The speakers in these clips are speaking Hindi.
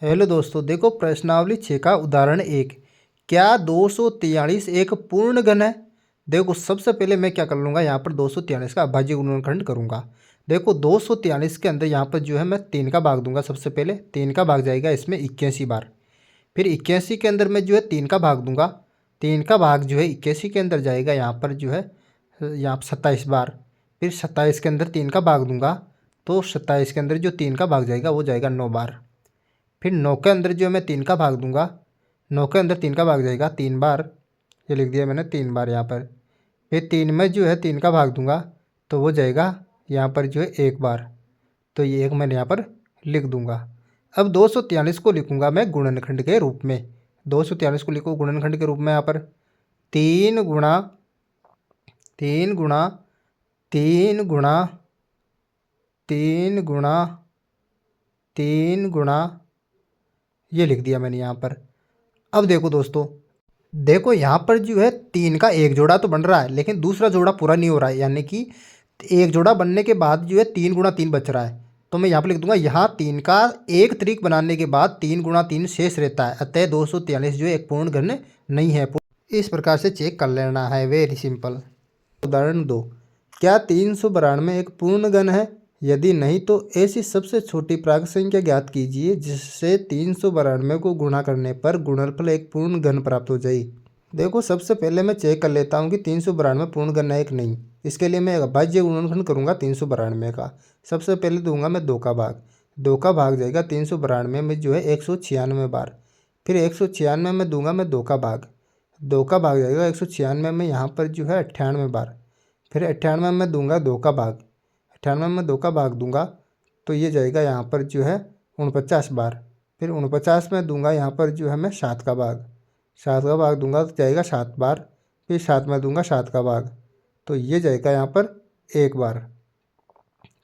हेलो दोस्तों, देखो प्रश्नावली 6 का उदाहरण 1। क्या 243 एक पूर्ण घन है? देखो सबसे पहले मैं क्या कर लूँगा, यहाँ पर 243 का अभाज्य गुणनखंड करूँगा। देखो 243 के अंदर यहाँ पर जो है मैं 3 का भाग दूंगा। सबसे पहले 3 का भाग जाएगा इसमें 81 बार। फिर 81 के अंदर मैं जो है 3 का भाग दूंगा। 3 का भाग जो है 81 के अंदर जाएगा यहाँ पर जो है यहाँ पर 27 बार। फिर 27 के अंदर 3 का भाग दूंगा, तो 27 के अंदर जो 3 का भाग जाएगा वो जाएगा 9 बार। फिर 9 के अंदर जो मैं 3 का भाग दूंगा, 9 के अंदर 3 का भाग जाएगा 3 बार। ये लिख दिया मैंने 3 बार यहाँ पर। फिर 3 में जो है 3 का भाग दूंगा, तो वो जाएगा यहाँ पर जो है 1 बार। तो ये 1 मैंने यहाँ पर लिख दूंगा। अब 243 को लिखूंगा मैं गुणनखंड के रूप में। 243 को लिखो गुणनखंड के रूप में। यहाँ पर 3 गुणा 3 गुणा 3 गुणा 3 गुणा 3 गुणा, ये लिख दिया मैंने यहाँ पर। अब देखो दोस्तों, देखो यहाँ पर जो है 3 का एक जोड़ा तो बन रहा है, लेकिन दूसरा जोड़ा पूरा नहीं हो रहा है। यानी कि एक जोड़ा बनने के बाद जो है 3 गुणा 3 बच रहा है। तो मैं यहाँ पर लिख दूंगा, यहाँ 3 का एक त्रिक बनाने के बाद 3 गुणा 3 शेष रहता है। अतः 243 जो है एक पूर्ण घन नहीं है। इस प्रकार से चेक कर लेना है, वेरी सिंपल। उदाहरण 2। क्या 392 एक पूर्ण घन है? यदि नहीं तो ऐसी सबसे छोटी प्राकृत संख्या ज्ञात कीजिए जिससे 392 को गुणा करने पर गुणनफल एक पूर्ण घन प्राप्त हो जाए। देखो सबसे पहले मैं चेक कर लेता हूँ कि 392 पूर्ण घन है कि नहीं। इसके लिए मैं अभाज्य गुणनखंड करूँगा 392 का। सबसे पहले दूंगा मैं 2 का भाग। 2 का भाग जाएगा 392 में जो है 196 बार। फिर 196 में दूंगा मैं 2 का भाग। 2 का भाग जाएगा 196 में यहाँ पर जो है 98 बार। फिर 98 में दूंगा 2 का भाग। 98 में 2 का भाग दूंगा, तो ये जाएगा यहाँ पर जो है 49 बार। फिर 49 में दूंगा यहाँ पर जो है मैं 7 का भाग। 7 का भाग दूंगा तो जाएगा 7 बार। फिर 7 में दूंगा 7 का भाग, तो ये जाएगा यहाँ पर 1 बार।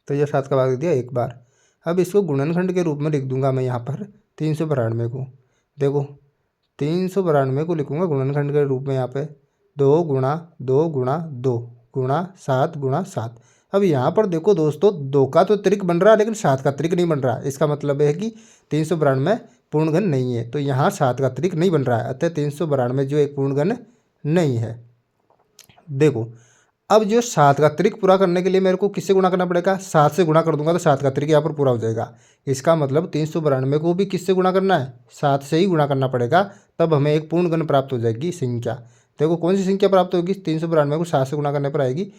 तो ये 7 का भाग दे दिया 1 बार। अब इसको गुणनखंड के रूप में लिख दूंगा मैं यहाँ पर 392 को। देखो 392 को लिखूंगा गुणनखंड के रूप में यहाँ पे 2 गुणा 2 गुणा 2 गुणा 7 गुणा 7। अब यहाँ पर देखो दोस्तों, 2 का तो त्रिक बन रहा है लेकिन 7 का त्रिक नहीं बन रहा है। इसका मतलब है कि 392 पूर्ण घन नहीं है। तो यहाँ 7 का त्रिक नहीं बन रहा है, अतः 392 जो एक पूर्ण घन नहीं है। देखो अब जो 7 का त्रिक पूरा करने के लिए मेरे को किससे गुणा करना पड़ेगा? 7 से गुणा कर दूंगा तो 7 का त्रिक यहाँ पर पूरा हो जाएगा। इसका मतलब 392 को भी किससे गुणा करना है? 7 से ही गुणा करना पड़ेगा, तब हमें एक पूर्ण घन प्राप्त हो जाएगी संख्या। देखो कौन सी संख्या प्राप्त होगी? 392 को 7 से गुणा करने पर आएगी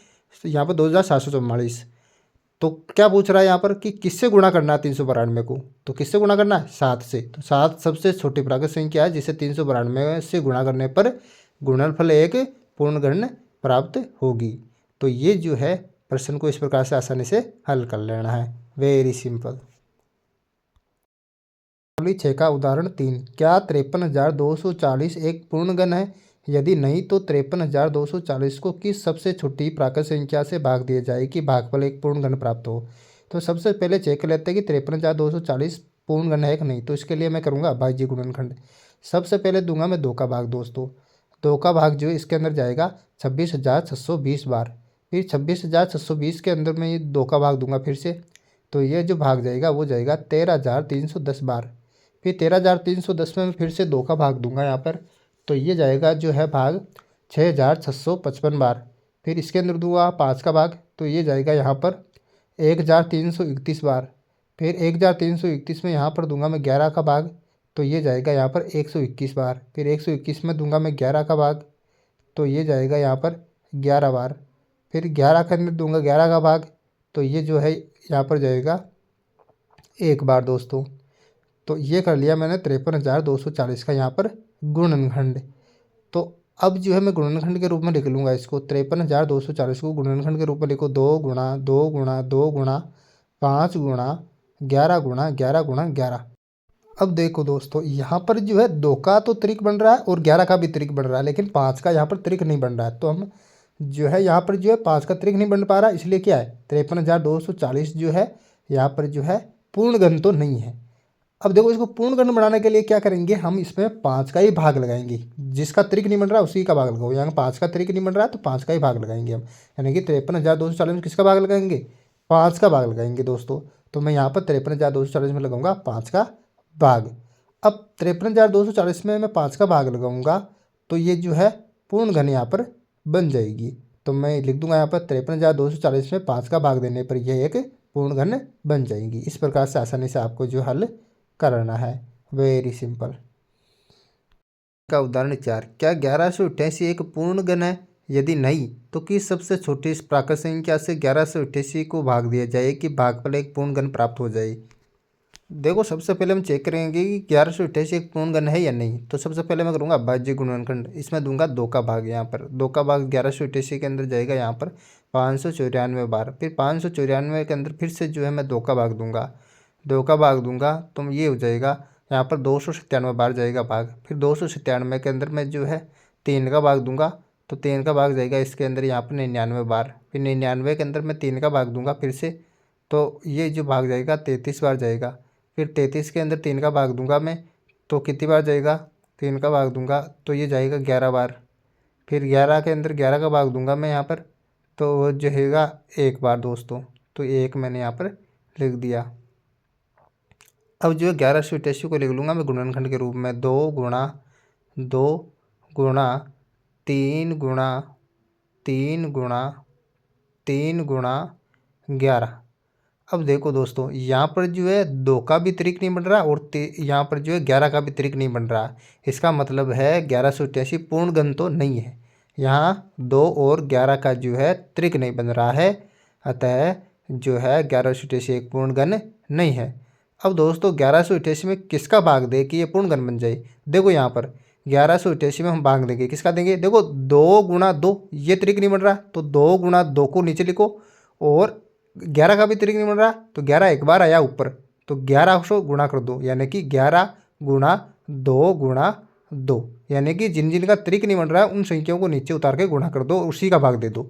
तो यहाँ पर 2744। तो क्या पूछ रहा है यहाँ पर कि किससे गुणा करना है 392 को? तो किससे गुणा करना है? 7 से। तो 7 सबसे छोटी प्राकृत संख्या है जिसे 392 से गुणा करने पर गुणनफल एक पूर्ण घन प्राप्त होगी। तो ये जो है प्रश्न को इस प्रकार से आसानी से हल कर लेना है, वेरी सिंपल। 6 का उदाहरण 3। क्या 53,240 एक पूर्ण घन है? यदि नहीं तो 53,240 को किस सबसे छोटी प्राकृत संख्या से भाग दिया जाए कि भागफल एक पूर्ण घन प्राप्त हो? तो सबसे पहले चेक कर लेते हैं कि 53,240 पूर्ण घन है कि नहीं। तो इसके लिए मैं करूँगा अभाज्य गुणनखंड। सबसे पहले दूंगा मैं 2 का भाग दोस्तों। 2 का भाग जो इसके अंदर जाएगा 26,620 बार। फिर 26,620 के अंदर मैं ये 2 का भाग दूंगा फिर से, तो ये जो भाग जाएगा वो जाएगा 13,310 बार। फिर 13,310 में फिर से 2 का भाग दूंगा यहाँ पर, तो ये जाएगा जो है भाग 6,655 बार। फिर इसके अंदर दूंगा 5 का भाग, तो ये जाएगा यहाँ पर 1,331 बार। फिर 1,331 में यहाँ पर दूंगा मैं 11 का भाग, तो ये जाएगा यहाँ पर 121 बार। फिर 121 में दूंगा मैं 11 का भाग, तो ये जाएगा यहाँ पर 11 बार। फिर 11 के अंदर दूंगा 11 का भाग, तो ये जो है यहाँ पर जाएगा 1 बार दोस्तों। तो ये कर लिया मैंने 53,240 का यहाँ पर गुणनखंड। तो अब जो है मैं गुणनखंड के रूप में लिख लूँगा इसको। 53,240 को गुणनखंड के रूप में लिखो 2 गुणा 2 गुणा 2 गुणा 5 गुणा 11 गुणा 11 गुणा 11। अब देखो दोस्तों, यहाँ पर जो है 2 का तो त्रिक बन रहा है और 11 का भी त्रिक बन रहा है, लेकिन 5 का यहाँ पर त्रिक नहीं बन रहा है। तो हम जो है यहाँ पर जो है 5 का त्रिक नहीं बन पा रहा, इसलिए क्या है 53,240 जो है यहाँ पर जो है पूर्ण घन तो नहीं है। अब देखो इसको पूर्ण घन बनाने के लिए क्या करेंगे, हम इसमें 5 का ही भाग लगाएंगे। जिसका त्रिक नहीं बन रहा उसी का भाग लगाओ। यहाँ 5 का त्रिक नहीं बन रहा है तो 5 का ही भाग लगाएंगे हम। यानी कि 53,240 में किसका भाग लगाएंगे? 5 का भाग लगाएंगे दोस्तों। तो मैं यहाँ पर 53,240 में लगाऊंगा 5 का भाग। अब 53,240 में मैं 5 का भाग लगाऊंगा तो ये जो है पूर्ण घन यहाँ पर बन जाएगी। तो मैं लिख दूंगा यहाँ पर 53,240 में 5 का भाग देने पर यह एक पूर्ण घन बन जाएगी। इस प्रकार से आसानी से आपको जो हल करना है, वेरी सिंपल। का उदाहरण 4, क्या 1188 एक पूर्ण घन है? यदि नहीं तो किस सबसे छोटी इस प्राकृत संख्या से 1188 को भाग दिया जाए कि भागफल एक पूर्ण घन प्राप्त हो जाए। देखो सबसे पहले हम चेक करेंगे कि 1188 एक पूर्ण घन है या नहीं। तो सबसे पहले मैं करूँगा अभाज्य गुणनखंड, इसमें दूंगा 2 का भाग। यहाँ पर 2 का भाग 1188 के अंदर जाएगा यहाँ पर 594 बार। फिर 594 के अंदर फिर से जो है मैं 2 का भाग दूंगा, 2 का भाग दूंगा तो ये हो जाएगा यहाँ पर 297 बार जाएगा भाग। फिर 297 के अंदर मैं जो है 3 का भाग दूंगा तो 3 का भाग जाएगा इसके अंदर यहाँ पर 99 बार। फिर 99 के अंदर मैं 3 का भाग दूंगा फिर से, तो ये जो भाग जाएगा 33 बार जाएगा। फिर 33 के अंदर 3 का भाग दूंगा मैं तो कितनी बार जाएगा, 3 का भाग दूंगा तो ये जाएगा 11 बार। फिर 11 के अंदर 11 का भाग दूंगा मैं यहाँ पर तो वो जो हैगा 1 बार दोस्तों। तो 1 मैंने यहाँ पर लिख दिया। अब जो है 1188 को लिख लूँगा मैं गुणनखंड के रूप में 2 गुणा 2 गुणा 3 गुणा 3 गुणा 3 गुणा 11। अब देखो दोस्तों यहाँ पर जो है 2 का भी त्रिक नहीं बन रहा और यहाँ पर जो है 11 का भी त्रिक नहीं बन रहा। इसका मतलब है 1188 पूर्ण घन तो नहीं है। यहाँ 2 और 11 का जो है त्रिक नहीं बन रहा है, अतः जो है 1188 एक पूर्ण घन नहीं है। अब दोस्तों 1188 में किसका भाग दे कि ये पूर्ण घन बन जाए। देखो यहाँ पर 1188 में हम भाग देंगे, किसका देंगे, देखो 2 गुणा 2, ये त्रिक नहीं बन रहा तो 2 गुणा 2 को नीचे लिखो और 11 का भी त्रिक नहीं बन रहा तो 11 एक बार आया ऊपर तो 11 से गुणा कर दो, यानी कि 11 गुणा 2 गुणा 2, यानी कि जिन जिन का त्रिक नहीं बन रहा है उन संख्याओं को नीचे उतार के गुणा कर दो, उसी का भाग दे दो।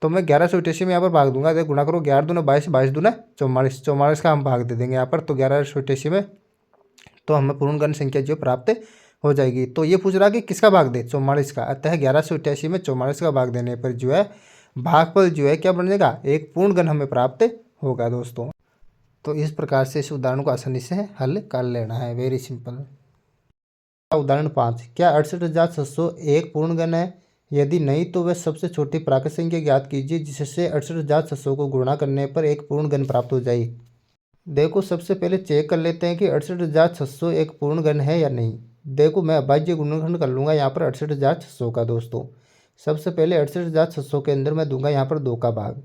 तो मैं 1188 में यहाँ पर भाग दूंगा, गुणा करो 11 दूना 22, 22 दूना 44, 44 का हम भाग दे देंगे यहाँ पर। तो 1188 में तो हमें पूर्ण घन संख्या जो प्राप्त हो जाएगी। तो ये पूछ रहा कि किसका भाग दे, 44 का, अतः 1188 में 44 का भाग देने पर जो है भागफल जो है क्या बन जाएगा, एक पूर्ण घन हमें प्राप्त होगा दोस्तों। तो इस प्रकार से इस उदाहरण को आसानी से हल कर लेना है, वेरी सिंपल। उदाहरण 5, क्या 68,700 एक पूर्ण घन है? यदि नहीं तो वह सबसे छोटी प्राकृत संख्या ज्ञात कीजिए जिससे 68,700 को गुणा करने पर एक पूर्ण घन प्राप्त हो जाए। देखो सबसे पहले चेक कर लेते हैं कि 68,600 एक पूर्ण घन है या नहीं। देखो मैं अभाज्य गुणनखंड कर लूँगा यहाँ पर 68,600 का दोस्तों। सबसे पहले 68,600 के अंदर मैं दूंगा यहाँ पर 2 का भाग,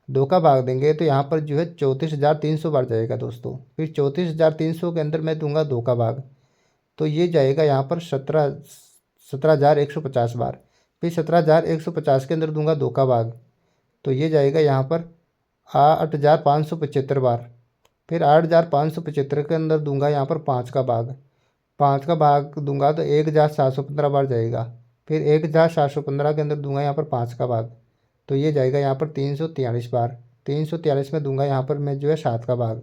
2 का भाग देंगे तो यहाँ पर जो है 34,300 बार जाएगा दोस्तों। फिर 34,300 के अंदर मैं दूंगा 2 का भाग तो ये जाएगा यहाँ पर 17,150 बार। फिर 17,150 के अंदर दूंगा 2 का भाग तो ये जाएगा यहाँ पर 8,575 बार। फिर 8,575 के अंदर दूंगा यहाँ पर 5 का भाग, 5 का भाग दूंगा तो 1,715 बार जाएगा। फिर 1,715 के अंदर दूंगा यहाँ पर 5 का भाग तो ये जाएगा यहाँ पर 343 बार। 343 में दूंगा यहाँ पर मैं जो है 7 का भाग,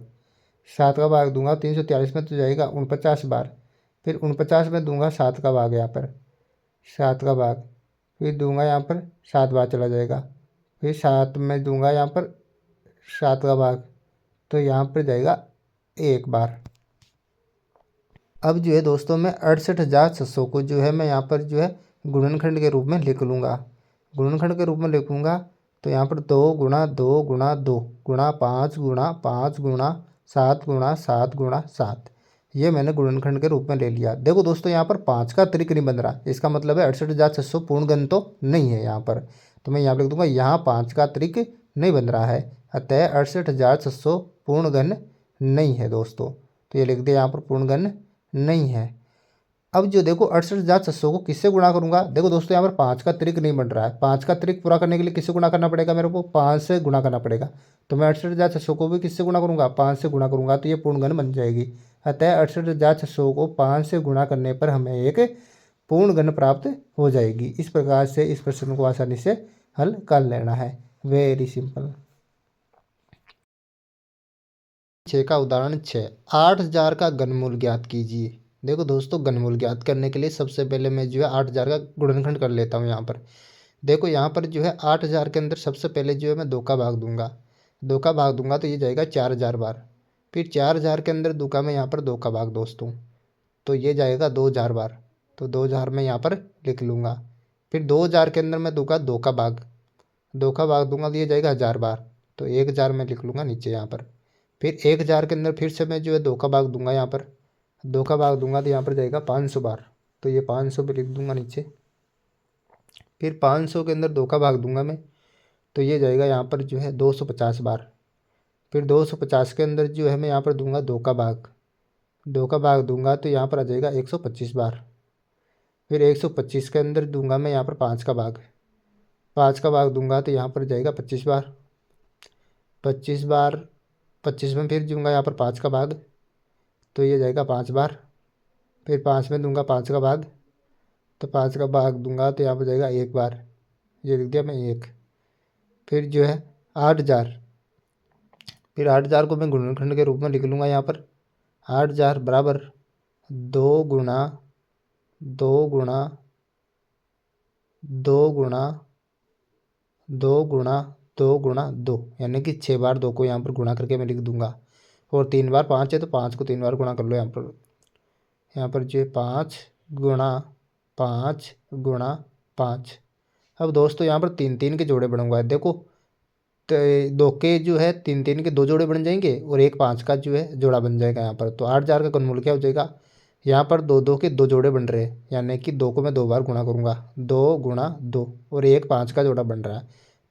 7 का भाग दूंगा 343 में तो जाएगा 49 बार। फिर 49 में दूंगा 7 का भाग यहाँ पर, 7 का भाग फिर दूंगा यहाँ पर 7 बार चला जाएगा। फिर 7 में दूंगा यहाँ पर 7 का भाग तो यहाँ पर जाएगा 1 बार। अब जो है दोस्तों मैं 68,600 को जो है मैं यहाँ पर जो है गुणनखंड के रूप में लिख लूँगा, गुणनखंड के रूप में लिखूँगा तो यहाँ पर 2 गुणा 2 गुणा 2 गुणा 5 गुणा 5 गुणा 7 गुणा 7 गुणा 7, ये मैंने गुणनखंड के रूप में ले लिया। देखो दोस्तों यहाँ पर 5 का त्रिक नहीं बन रहा, इसका मतलब है 68,600 पूर्ण घन तो नहीं है यहाँ पर। तो मैं यहाँ लिख दूंगा यहाँ 5 का त्रिक नहीं बन रहा है, अतः 68,600 पूर्ण घन नहीं है दोस्तों। तो ये लिख दिया यहाँ पर पूर्ण घन नहीं है। अब जो देखो 68,600 को किससे गुणा करूंगा, देखो दोस्तों यहाँ पर 5 का त्रिक नहीं बन रहा है, 5 का त्रिक पूरा करने के लिए किससे गुणा करना पड़ेगा, मेरे को 5 से गुणा करना पड़ेगा। तो मैं 68,600 को भी किससे गुणा करूंगा, 5 से गुणा करूंगा तो ये पूर्ण घन बन जाएगी। अतः 68,600 को 5 से गुणा करने पर हमें एक पूर्ण घन प्राप्त हो जाएगी। इस प्रकार से इस प्रश्न को आसानी से हल कर लेना है, वेरी सिंपल। 6 का उदाहरण 6, 8,000 का घनमूल ज्ञात कीजिए। देखो दोस्तों घनमूल ज्ञात करने के लिए सबसे पहले मैं जो है 8,000 का गुणनखंड कर लेता हूँ। यहाँ पर देखो यहाँ पर जो है 8,000 के अंदर सबसे पहले जो है मैं 2 का भाग दूंगा, 2 का भाग दूंगा तो ये जाएगा 4,000 बार। फिर 4,000 के अंदर दूंगा मैं यहाँ पर 2 का भाग दोस्तों, तो ये जाएगा 2000 बार। तो 2000 मैं यहाँ पर लिख लूँगा। फिर 2000 के अंदर मैं दूंगा 2 का भाग, 2 का भाग दूंगा तो ये जाएगा 1000 बार। तो 1000 मैं लिख लूँगा नीचे यहाँ पर। फिर 1000 के अंदर फिर से मैं जो है 2 का भाग दूंगा यहाँ पर, 2 का भाग दूंगा तो यहाँ पर जाएगा 500 बार। तो ये 500 भी लिख दूंगा नीचे। फिर 500 के अंदर 2 का भाग दूंगा मैं, तो ये जाएगा यहाँ पर जो है 250 बार। फिर 250 के अंदर जो है मैं यहाँ पर दूंगा 2 का भाग, 2 का भाग दूंगा तो यहाँ पर आ जाएगा 125 बार। फिर 125 के अंदर दूंगा मैं यहाँ पर 5 का भाग, 5 का भाग दूंगा तो यहाँ पर जाएगा 25 बार, 25 बार। 25 में फिर दूंगा यहाँ पर 5 का भाग, तो ये जाएगा 5 बार। फिर 5 में दूंगा 5 का भाग, तो 5 का भाग दूंगा तो यहाँ पर जाएगा 1 बार, ये लिख दिया मैं 1। फिर जो है 8000, फिर 8000 को मैं गुणनखंड के रूप में लिख लूँगा यहाँ पर। 8000 बराबर 2 गुणा 2 गुणा 2 गुणा 2 गुणा 2 गुणा 2, यानी कि 6 बार 2 को यहाँ पर गुणा करके मैं लिख दूंगा। और 3 बार 5 है तो 5 को 3 बार गुणा कर लो यहाँ पर। यहाँ पर जो 5 गुणा 5 गुणा 5। अब दोस्तों यहाँ पर 3 3 के जोड़े बनूंगा। देखो तो 2 के जो है 3 3 के 2 जोड़े बन जाएंगे और एक 5 का जो है जोड़ा बन जाएगा यहाँ पर। तो 8000 का घनमूल क्या हो जाएगा, यहाँ पर 2 2 के 2 जोड़े बन रहे हैं, यानी कि 2 को मैं 2 बार गुणा करूँगा, 2 गुणा 2, और एक 5 का जोड़ा बन रहा है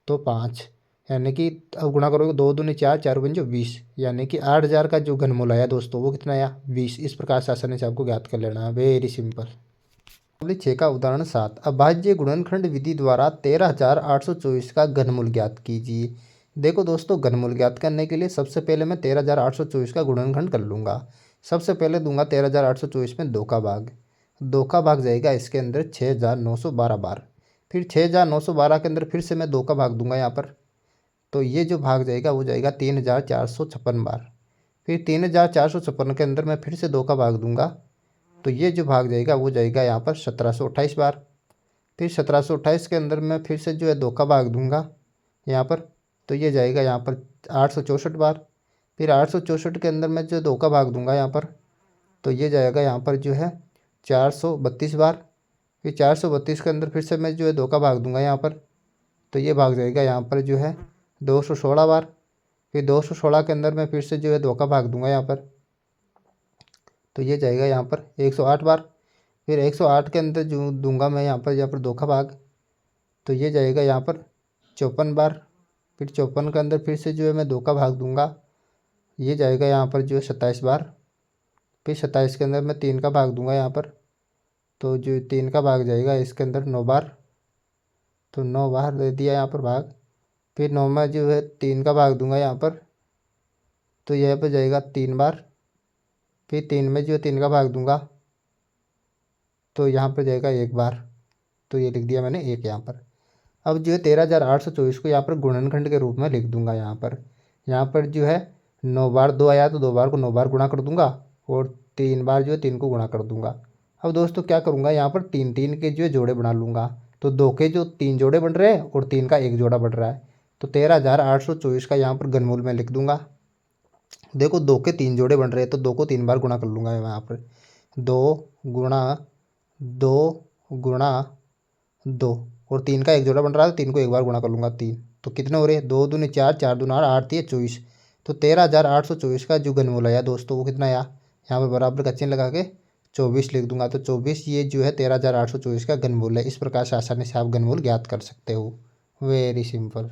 तो 5, यानी कि अब गुणा करोगे 2 दूनी 4, 4 बन जो 20, यानी कि 8000 का जो घनमूल आया दोस्तों वो कितना आया 20। इस प्रकार से आसानी से आपको ज्ञात कर लेना है, वेरी सिंपल। अगले 6 का उदाहरण 7, अभाज्य गुणनखंड विधि द्वारा 13824 का घनमूल ज्ञात कीजिए। देखो दोस्तों, घनमूल ज्ञात करने के लिए सबसे पहले मैं 13824 का गुणनखंड कर लूँगा। सबसे पहले दूंगा 13824 में 2 का भाग, 2 का भाग जाएगा इसके अंदर 6912 बार। फिर 6912 के अंदर फिर से मैं 2 का भाग दूंगा यहाँ पर, तो ये जो भाग जाएगा वो जाएगा 3456 बार। फिर 3456 के अंदर मैं फिर से 2 का भाग दूंगा, तो ये जो भाग जाएगा वो जाएगा यहाँ पर 1728 बार। फिर 1728 के अंदर मैं फिर से जो है 2 का भाग दूंगा यहाँ पर, तो ये जाएगा यहाँ पर 864 बार। फिर 864 के अंदर मैं जो 2 का भाग दूंगा यहाँ पर, तो ये जाएगा यहाँ पर जो है 432 बार। फिर 432 के अंदर फिर से मैं जो है 2 का भाग दूंगा यहाँ पर, तो ये भाग जाएगा यहाँ पर जो है 216 बार। फिर 216 के अंदर मैं फिर से जो है 2 का भाग दूंगा यहाँ पर, तो ये जाएगा यहाँ पर 108 बार। फिर 108 के अंदर जो दूंगा मैं यहाँ पर 2 का भाग, तो ये जाएगा यहाँ पर 54 बार। फिर 54 के अंदर फिर से जो है मैं 2 का भाग दूंगा, ये जाएगा यहाँ पर जो है 27 बार। फिर 27 के अंदर मैं 3 का भाग दूंगा यहाँ पर, तो जो 3 का भाग जाएगा इसके अंदर 9 बार, तो 9 बार दे दिया यहाँ पर भाग। फिर 9 में जो है 3 का भाग दूंगा यहाँ पर, तो यह पर जाएगा 3 बार। फिर 3 में जो है 3 का भाग दूंगा, तो यहाँ पर जाएगा 1 बार, तो ये लिख दिया मैंने 1 यहाँ पर। अब जो है 13824 को यहाँ पर गुणनखंड के रूप में लिख दूंगा यहाँ पर जो है 9 बार 2 आया तो 2 बार को 9 बार गुणा कर दूंगा, और 3 बार जो है 3 को गुणा कर दूंगा। अब दोस्तों क्या करूँगा, यहाँ पर 3 3 के जो है जोड़े बना लूँगा। तो 2 के जो 3 जोड़े बन रहे हैं और 3 का 1 जोड़ा बन रहा है, तो 13824 का यहाँ पर घनमूल मैं लिख दूंगा। देखो 2 के 3 जोड़े बन रहे हैं तो 2 को 3 बार गुणा कर लूँगा मैं यहाँ पर, 2 गुणा 2 गुणा 2, और 3 का 1 जोड़ा बन रहा है तो 3 को 1 बार गुणा कर लूँगा 3। तो कितने हो रहे हैं 2 दूनी 4, 4 दूना 8, 8 3 24। तो 13824 का जो घनमूल आया दोस्तों वो कितना आया, यहाँ पर बराबर का चिन्ह लगा के 24 लिख दूंगा। तो 24 ये जो है 13824 का घनमूल है। इस प्रकार से आसानी से आप घनमूल ज्ञात कर सकते हो, वेरी सिंपल।